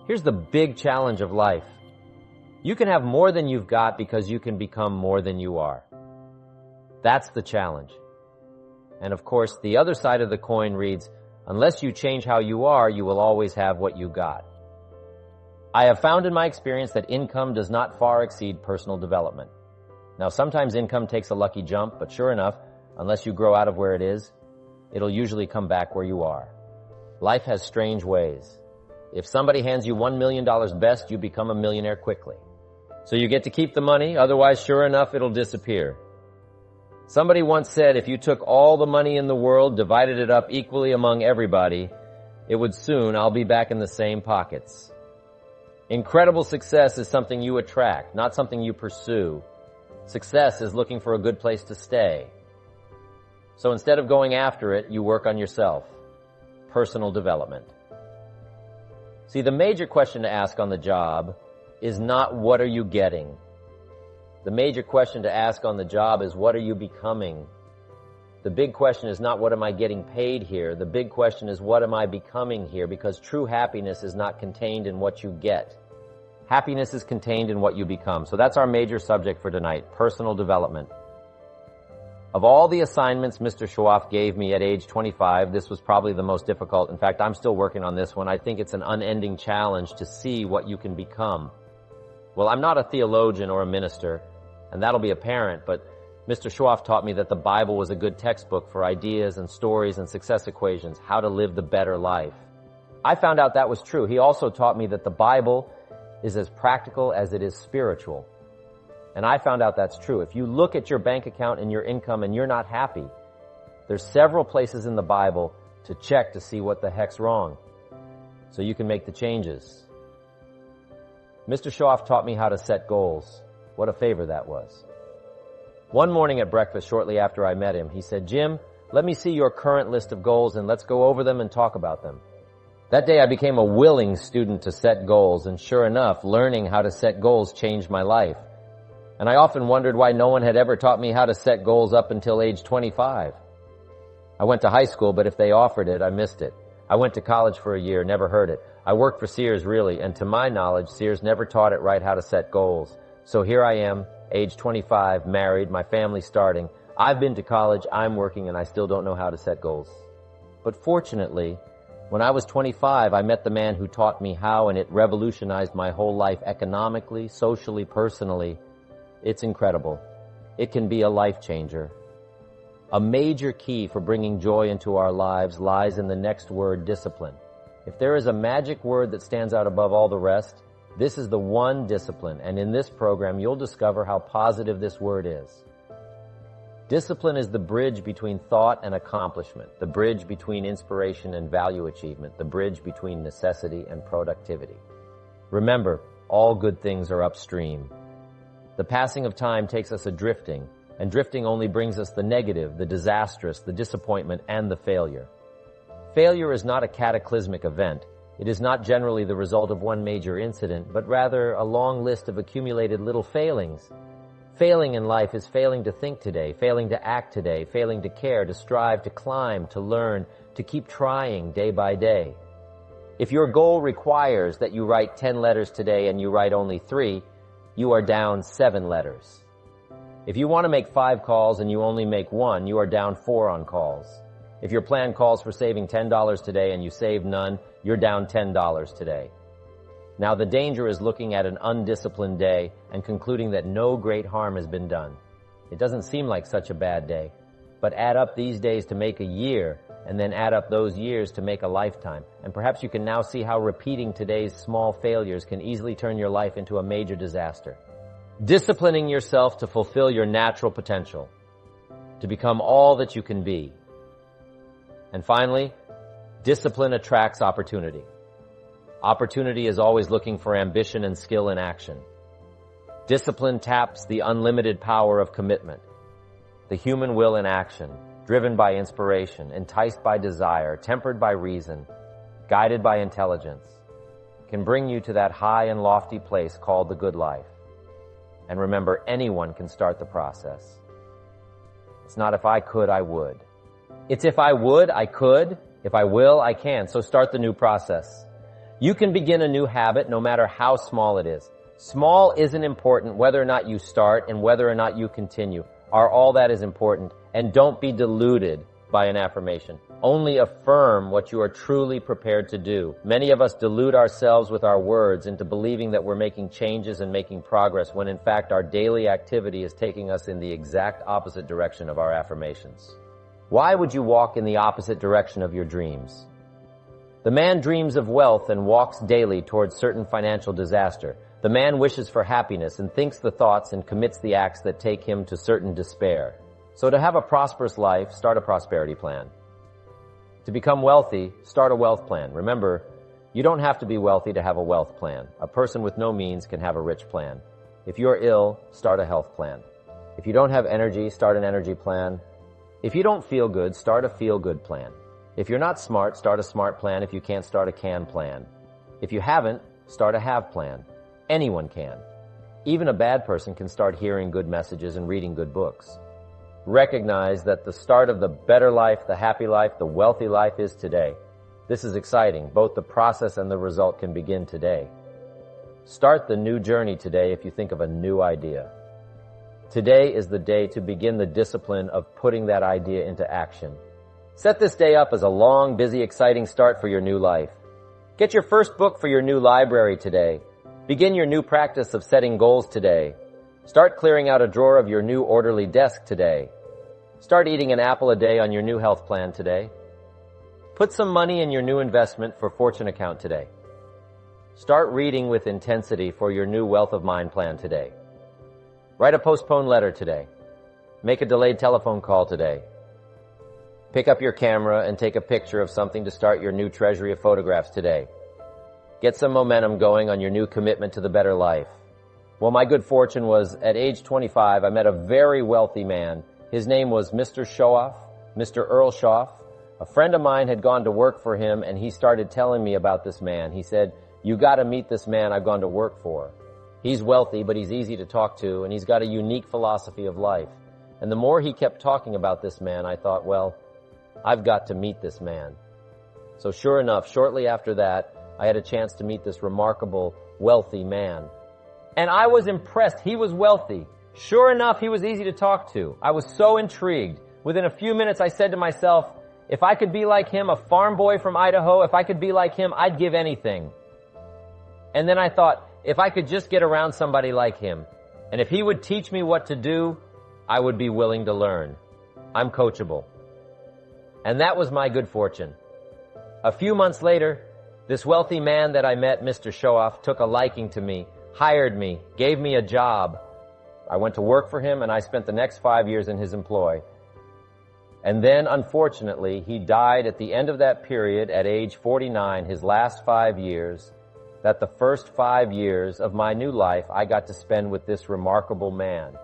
Here's the big challenge of life. You can have more than you've got because you can become more than you are. That's the challenge. And of course, the other side of the coin reads, unless you change how you are, you will always have what you got. I have found in my experience that income does not far exceed personal development. Now, sometimes income takes a lucky jump, but sure enough, unless you grow out of where it is, it'll usually come back where you are. Life has strange ways. If somebody hands you $1 million best, you become a millionaire quickly. So you get to keep the money, otherwise, sure enough, it'll disappear. Somebody once said if you took all the money in the world, divided it up equally among everybody, it would soon all be back in the same pockets. Incredible success is something you attract, not something you pursue. Success is looking for a good place to stay. So instead of going after it, you work on yourself. Personal development. See, the major question to ask on the job is not what are you getting. The major question to ask on the job is what are you becoming? The big question is not what am I getting paid here. The big question is what am I becoming here, because true happiness is not contained in what you get. Happiness is contained in what you become. So that's our major subject for tonight, personal development. Of all the assignments Mr. Schwaf gave me at age 25, this was probably the most difficult. In fact, I'm still working on this one. I think it's an unending challenge to see what you can become. Well, I'm not a theologian or a minister, and that'll be apparent, but Mr. Schwaf taught me that the Bible was a good textbook for ideas and stories and success equations, how to live the better life. I found out that was true. He also taught me that the Bible is as practical as it is spiritual. And I found out that's true. If you look at your bank account and your income and you're not happy, there's several places in the Bible to check to see what the heck's wrong, so you can make the changes. Mr. Schwaf taught me how to set goals. What a favor that was. One morning at breakfast, shortly after I met him, he said, "Jim, let me see your current list of goals and let's go over them and talk about them." That day I became a willing student to set goals, and sure enough, learning how to set goals changed my life. And I often wondered why no one had ever taught me how to set goals up until age 25. I went to high school, but if they offered it, I missed it. I went to college for a year, never heard it. I worked for Sears, really, and to my knowledge, Sears never taught it right how to set goals. So here I am, age 25, married, my family's starting. I've been to college, I'm working, and I still don't know how to set goals. But fortunately, when I was 25, I met the man who taught me how, and it revolutionized my whole life economically, socially, personally. It's incredible. It can be a life changer. A major key for bringing joy into our lives lies in the next word, discipline. If there is a magic word that stands out above all the rest, this is the one discipline, and in this program you'll discover how positive this word is. Discipline is the bridge between thought and accomplishment, the bridge between inspiration and value achievement, the bridge between necessity and productivity. Remember, all good things are upstream. The passing of time takes us adrifting, and drifting only brings us the negative, the disastrous, the disappointment, and the failure. Failure is not a cataclysmic event. It is not generally the result of one major incident, but rather a long list of accumulated little failings. Failing in life is failing to think today, failing to act today, failing to care, to strive, to climb, to learn, to keep trying day by day. If your goal requires that you write 10 letters today and you write only 3, you are down 7 letters. If you want to make 5 calls and you only make 1, you are down 4 on calls. If your plan calls for saving $10 today and you save none, you're down $10 today. Now the danger is looking at an undisciplined day and concluding that no great harm has been done. It doesn't seem like such a bad day, but add up these days to make a year, and then add up those years to make a lifetime. And perhaps you can now see how repeating today's small failures can easily turn your life into a major disaster. Disciplining yourself to fulfill your natural potential, to become all that you can be. And finally, discipline attracts opportunity. Opportunity is always looking for ambition and skill in action. Discipline taps the unlimited power of commitment, the human will in action, driven by inspiration, enticed by desire, tempered by reason, guided by intelligence, can bring you to that high and lofty place called the good life. And remember, anyone can start the process. It's not if I could, I would. It's if I would, I could. If I will, I can. So start the new process. You can begin a new habit no matter how small it is. Small isn't important. Whether or not you start and whether or not you continue are all that is important. And don't be deluded by an affirmation. Only affirm what you are truly prepared to do. Many of us delude ourselves with our words into believing that we're making changes and making progress when in fact our daily activity is taking us in the exact opposite direction of our affirmations. Why would you walk in the opposite direction of your dreams? The man dreams of wealth and walks daily towards certain financial disaster. The man wishes for happiness and thinks the thoughts and commits the acts that take him to certain despair. So to have a prosperous life, start a prosperity plan. To become wealthy, start a wealth plan. Remember, you don't have to be wealthy to have a wealth plan. A person with no means can have a rich plan. If you're ill, start a health plan. If you don't have energy, start an energy plan. If you don't feel good, start a feel-good plan. If you're not smart, start a smart plan. If you can't, start a can plan. If you haven't, start a have plan. Anyone can. Even a bad person can start hearing good messages and reading good books. Recognize that the start of the better life, the happy life, the wealthy life is today. This is exciting. Both the process and the result can begin today. Start the new journey today if you think of a new idea. Today is the day to begin the discipline of putting that idea into action. Set this day up as a long, busy, exciting start for your new life. Get your first book for your new library today. Begin your new practice of setting goals today. Start clearing out a drawer of your new orderly desk today. Start eating an apple a day on your new health plan today. Put some money in your new investment for fortune account today. Start reading with intensity for your new wealth of mind plan today. Write a postponed letter today. Make a delayed telephone call today. Pick up your camera and take a picture of something to start your new treasury of photographs today. Get some momentum going on your new commitment to the better life. Well, my good fortune was at age 25, I met a very wealthy man. His name was Mr. Showoff, Mr. Earl Shoff. A friend of mine had gone to work for him, and he started telling me about this man. He said, "You got to meet this man I've gone to work for. He's wealthy, but he's easy to talk to, and he's got a unique philosophy of life." And the more he kept talking about this man, I thought, well, I've got to meet this man. So sure enough, shortly after that, I had a chance to meet this remarkable, wealthy man. And I was impressed. He was wealthy. Sure enough, he was easy to talk to. I was so intrigued. Within a few minutes, I said to myself, if I could be like him, a farm boy from Idaho, if I could be like him, I'd give anything. And then I thought, if I could just get around somebody like him, and if he would teach me what to do, I would be willing to learn. I'm coachable. And that was my good fortune. A few months later, this wealthy man that I met, Mr. Showoff, took a liking to me, hired me, gave me a job. I went to work for him, and I spent the next 5 years in his employ. And then, unfortunately, he died at the end of that period at age 49, his last 5 years, that the first 5 years of my new life I got to spend with this remarkable man.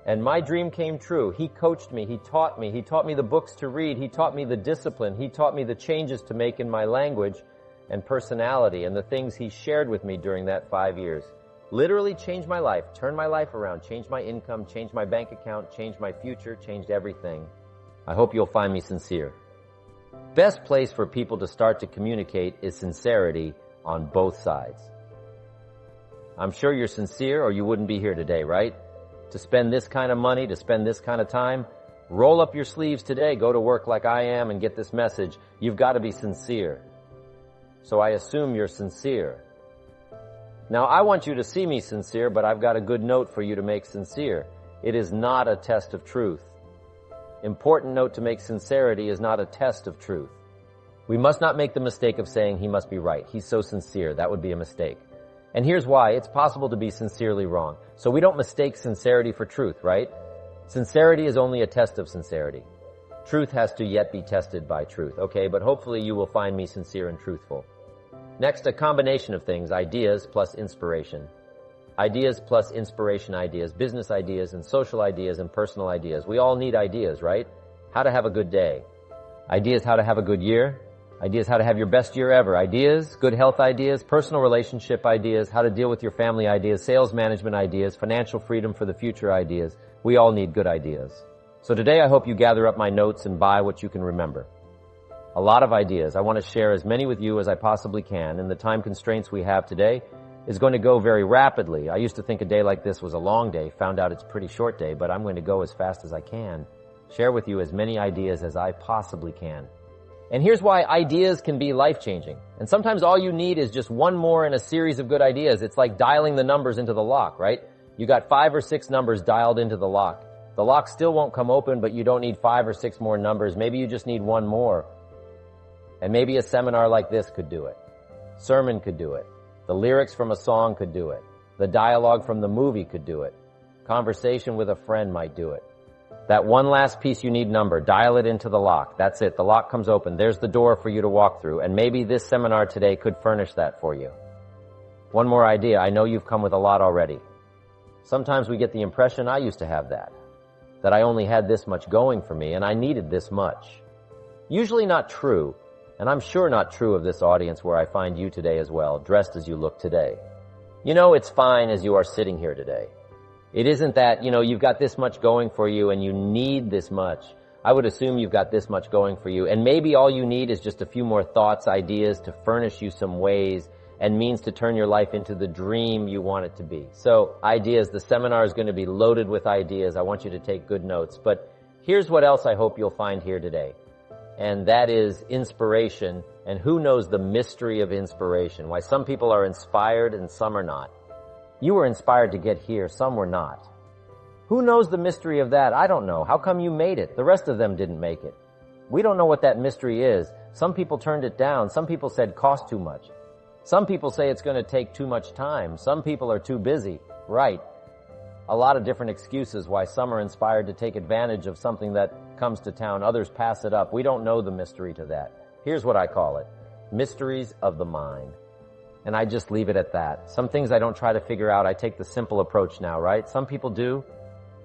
And my dream came true. He coached me, he taught me the books to read, he taught me the discipline, he taught me the changes to make in my language and personality, and the things he shared with me during that 5 years. Literally changed my life, turned my life around, changed my income, changed my bank account, changed my future, changed everything. I hope you'll find me sincere. Best place for people to start to communicate is sincerity on both sides. I'm sure you're sincere or you wouldn't be here today, right? To spend this kind of money, to spend this kind of time, roll up your sleeves today, go to work like I am and get this message. You've got to be sincere. So I assume you're sincere. Now, I want you to see me sincere, but I've got a good note for you to make sincere. It is not a test of truth. Important note to make: sincerity is not a test of truth. We must not make the mistake of saying he must be right. He's so sincere. That would be a mistake. And here's why. It's possible to be sincerely wrong. So we don't mistake sincerity for truth, right? Sincerity is only a test of sincerity. Truth has to yet be tested by truth, okay? But hopefully you will find me sincere and truthful. Next, a combination of things: ideas plus inspiration. Ideas plus inspiration ideas, business ideas and social ideas and personal ideas. We all need ideas, right? How to have a good day. Ideas how to have a good year. Ideas how to have your best year ever. Ideas, good health ideas, personal relationship ideas, how to deal with your family ideas, sales management ideas, financial freedom for the future ideas. We all need good ideas. So today I hope you gather up my notes and buy what you can remember. A lot of ideas. I want to share as many with you as I possibly can, and the time constraints we have today is going to go very rapidly. I used to think a day like this was a long day, found out it's a pretty short day, but I'm going to go as fast as I can, share with you as many ideas as I possibly can. And here's why ideas can be life-changing. And sometimes all you need is just one more in a series of good ideas. It's like dialing the numbers into the lock, right? You got 5 or 6 numbers dialed into the lock. The lock still won't come open, but you don't need 5 or 6 more numbers. Maybe you just need one more. And maybe a seminar like this could do it. Sermon could do it. The lyrics from a song could do it. The dialogue from the movie could do it. Conversation with a friend might do it. That one last piece you need number, dial it into the lock. That's it. The lock comes open. There's the door for you to walk through. And maybe this seminar today could furnish that for you. One more idea. I know you've come with a lot already. Sometimes we get the impression, I used to have that I only had this much going for me and I needed this much. Usually not true. And I'm sure not true of this audience where I find you today as well, dressed as you look today. You know, it's fine as you are sitting here today. It isn't that, you've got this much going for you and you need this much. I would assume you've got this much going for you, and maybe all you need is just a few more thoughts, ideas to furnish you some ways and means to turn your life into the dream you want it to be. So, ideas. The seminar is going to be loaded with ideas. I want you to take good notes. But here's what else I hope you'll find here today. And that is inspiration. And who knows the mystery of inspiration? Why some people are inspired and some are not. You were inspired to get here, some were not. Who knows the mystery of that? I don't know. How come you made it? The rest of them didn't make it. We don't know what that mystery is. Some people turned it down. Some people said cost too much. Some people say it's going to take too much time. Some people are too busy. Right. A lot of different excuses why some are inspired to take advantage of something that comes to town. Others pass it up. We don't know the mystery to that. Here's what I call it. Mysteries of the mind. And I just leave it at that. Some things I don't try to figure out. I take the simple approach now, right? Some people do,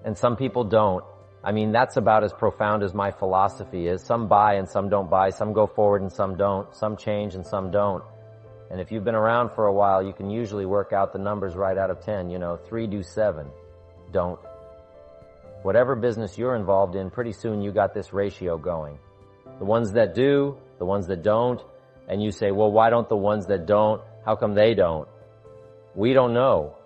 and some people don't. I mean, that's about as profound as my philosophy is. Some buy and some don't buy. Some go forward and some don't. Some change and some don't. And if you've been around for a while, you can usually work out the numbers right out of 10. 3 do 7. Don't. Whatever business you're involved in, pretty soon you got this ratio going. The ones that do, the ones that don't, and you say, well, why don't the ones that don't? How come they don't? We don't know.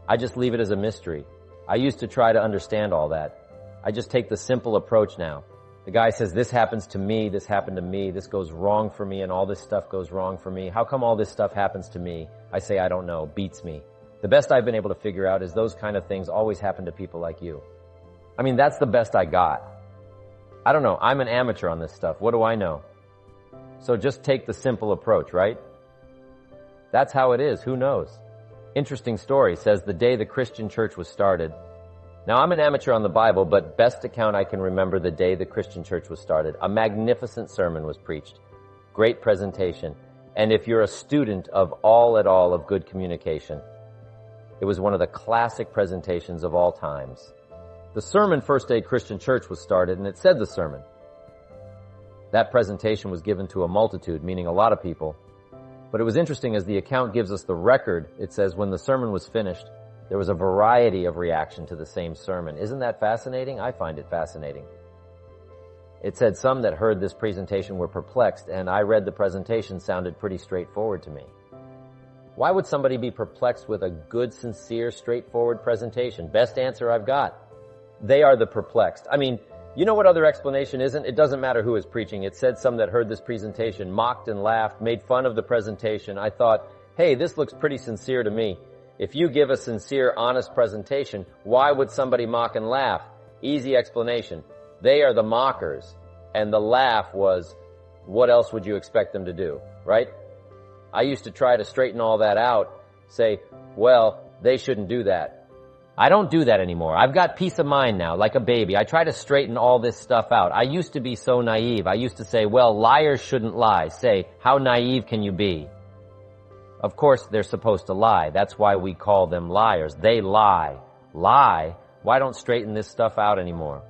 I just leave it as a mystery. I used to try to understand all that. I just take the simple approach now. The guy says, this happens to me, this happened to me, this goes wrong for me, and all this stuff goes wrong for me. How come all this stuff happens to me? I say, I don't know, beats me. The best I've been able to figure out is those kind of things always happen to people like you. I mean, that's the best I got. I don't know, I'm an amateur on this stuff. What do I know? So just take the simple approach, right? That's how it is. Who knows? Interesting story. Says the day the Christian church was started. Now, I'm an amateur on the Bible, but best account I can remember the day the Christian church was started. A magnificent sermon was preached. Great presentation. And if you're a student of all of good communication, it was one of the classic presentations of all times. The sermon, First Day Christian Church, was started, and it said the sermon. That presentation was given to a multitude, meaning a lot of people. But it was interesting, as the account gives us the record, it says when the sermon was finished, there was a variety of reaction to the same sermon. Isn't that fascinating? I find it fascinating. It said some that heard this presentation were perplexed, and I read the presentation sounded pretty straightforward to me. Why would somebody be perplexed with a good, sincere, straightforward presentation? Best answer I've got. They are the perplexed. I mean, you know what other explanation isn't? It doesn't matter who is preaching. It said some that heard this presentation mocked and laughed, made fun of the presentation. I thought, hey, this looks pretty sincere to me. If you give a sincere, honest presentation, why would somebody mock and laugh? Easy explanation. They are the mockers. And the laugh was, what else would you expect them to do, right? I used to try to straighten all that out, say, well, they shouldn't do that. I don't do that anymore. I've got peace of mind now, like a baby. I try to straighten all this stuff out. I used to be so naive. I used to say, well, liars shouldn't lie. Say, how naive can you be? Of course, they're supposed to lie. That's why we call them liars. They lie. Lie? Why don't straighten this stuff out anymore?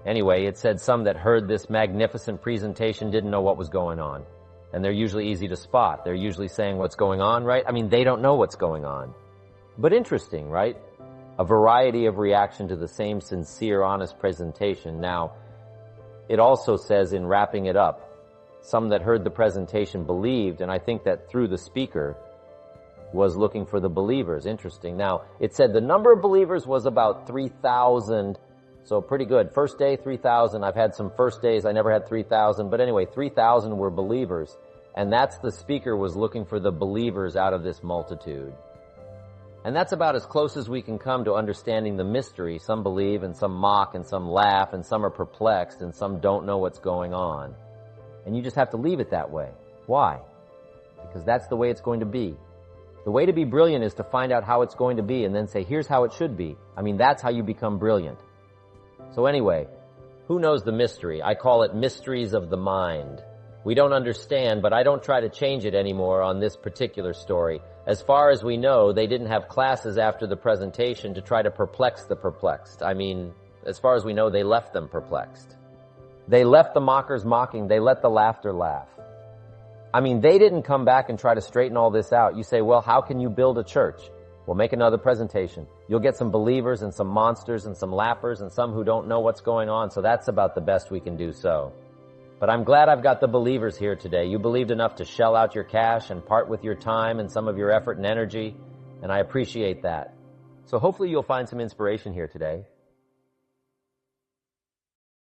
Anyway, it said some that heard this magnificent presentation didn't know what was going on. And they're usually easy to spot. They're usually saying what's going on, right? I mean, they don't know what's going on. But interesting, right? A variety of reaction to the same sincere, honest presentation. Now, it also says in wrapping it up, some that heard the presentation believed, and I think that through the speaker was looking for the believers. Interesting. Now, it said the number of believers was about 3,000, so pretty good. First day, 3,000. I've had some first days, I never had 3,000, but anyway, 3,000 were believers, and that's the speaker was looking for the believers out of this multitude. And that's about as close as we can come to understanding the mystery. Some believe, and some mock, and some laugh, and some are perplexed, and some don't know what's going on. And you just have to leave it that way. Why? Because that's the way it's going to be. The way to be brilliant is to find out how it's going to be and then say, here's how it should be. I mean, that's how you become brilliant. So anyway, who knows the mystery? I call it mysteries of the mind. We don't understand, but I don't try to change it anymore on this particular story. As far as we know, they didn't have classes after the presentation to try to perplex the perplexed. I mean, as far as we know, they left them perplexed. They left the mockers mocking. They let the laughter laugh. I mean, they didn't come back and try to straighten all this out. You say, well, how can you build a church? Well, make another presentation. You'll get some believers and some monsters and some laughers and some who don't know what's going on. So that's about the best we can do so. But I'm glad I've got the believers here today. You believed enough to shell out your cash and part with your time and some of your effort and energy, and I appreciate that. So hopefully you'll find some inspiration here today.